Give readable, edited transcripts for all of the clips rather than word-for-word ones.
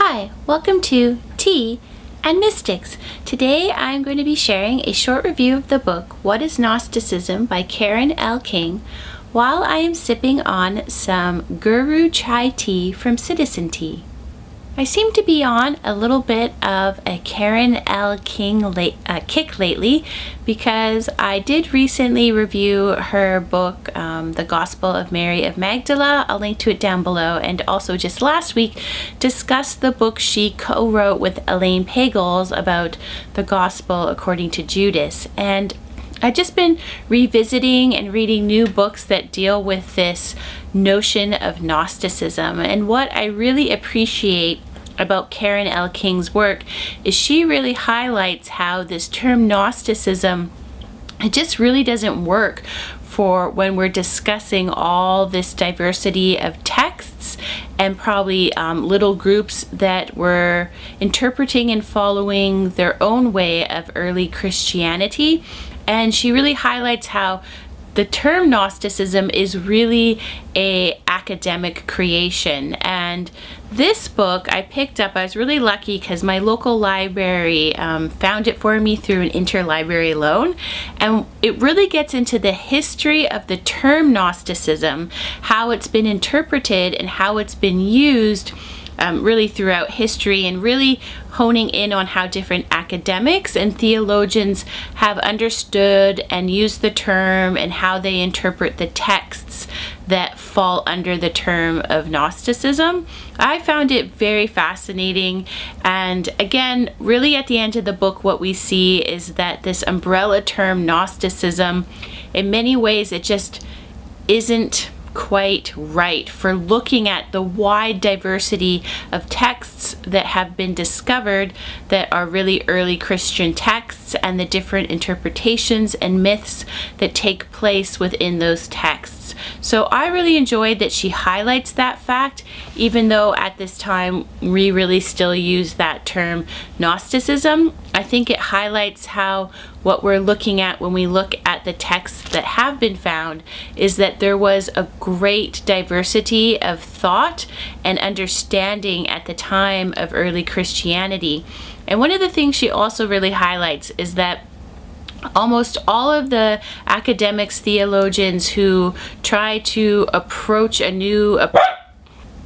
Hi, welcome to Tea and Mystics. Today I'm going to be sharing a short review of the book What is Gnosticism by Karen L. King while I am sipping on some Guru Chai tea from Citizen Tea. I seem to be on a little bit of a Karen L. King kick lately because I did recently review her book, The Gospel of Mary of Magdala. I'll link to it down below, and also just last week discussed the book she co-wrote with Elaine Pagels about the Gospel according to Judas. And I've just been revisiting and reading new books that deal with this notion of Gnosticism. And what I really appreciate about Karen L. King's work is she really highlights how this term Gnosticism, it just really doesn't work for when we're discussing all this diversity of texts and probably little groups that were interpreting and following their own way of early Christianity. And she really highlights how the term Gnosticism is really an academic creation. And this book I picked up, I was really lucky because my local library found it for me through an interlibrary loan. And it really gets into the history of the term Gnosticism, how it's been interpreted and how it's been used really throughout history, and really honing in on how different academics and theologians have understood and used the term and how they interpret the texts that fall under the term of Gnosticism. I found it very fascinating, and again, really at the end of the book what we see is that this umbrella term Gnosticism, in many ways it just isn't quite right for looking at the wide diversity of texts that have been discovered that are really early Christian texts, and the different interpretations and myths that take place within those texts. So I really enjoyed that she highlights that fact, even though at this time we really still use that term Gnosticism. I think it highlights how what we're looking at when we look at the texts that have been found is that there was a great diversity of thought and understanding at the time of early Christianity. And one of the things she also really highlights is that almost all of the academics, theologians who try to approach a new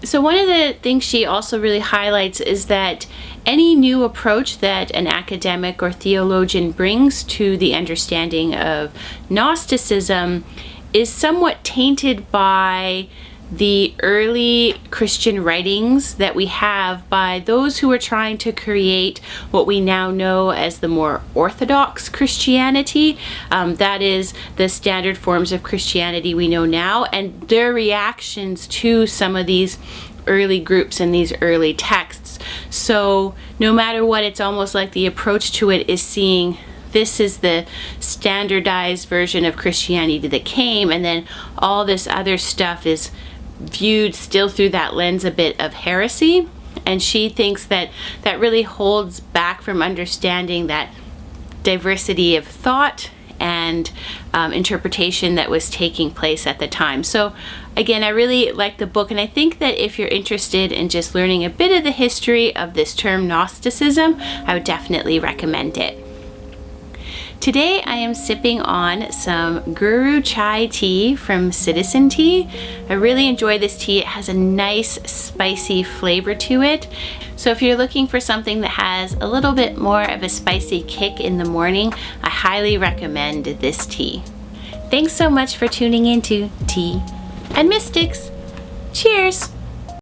So one of the things she also really highlights is that any new approach that an academic or theologian brings to the understanding of Gnosticism is somewhat tainted by the early Christian writings that we have by those who are trying to create what we now know as the more orthodox Christianity. That is the standard forms of Christianity we know now, and their reactions to some of these early groups and these early texts. So no matter what, it's almost like the approach to it is seeing this is the standardized version of Christianity that came, and then all this other stuff is viewed still through that lens a bit of heresy. And she thinks that that really holds back from understanding that diversity of thought and interpretation that was taking place at the time. So again, I really like the book, and I think that if you're interested in just learning a bit of the history of this term Gnosticism, I would definitely recommend it. Today I am sipping on some Guru Chai tea from Citizen Tea. I really enjoy this tea. It has a nice spicy flavor to it. So if you're looking for something that has a little bit more of a spicy kick in the morning, I highly recommend this tea. Thanks so much for tuning into Tea and Mystics. Cheers!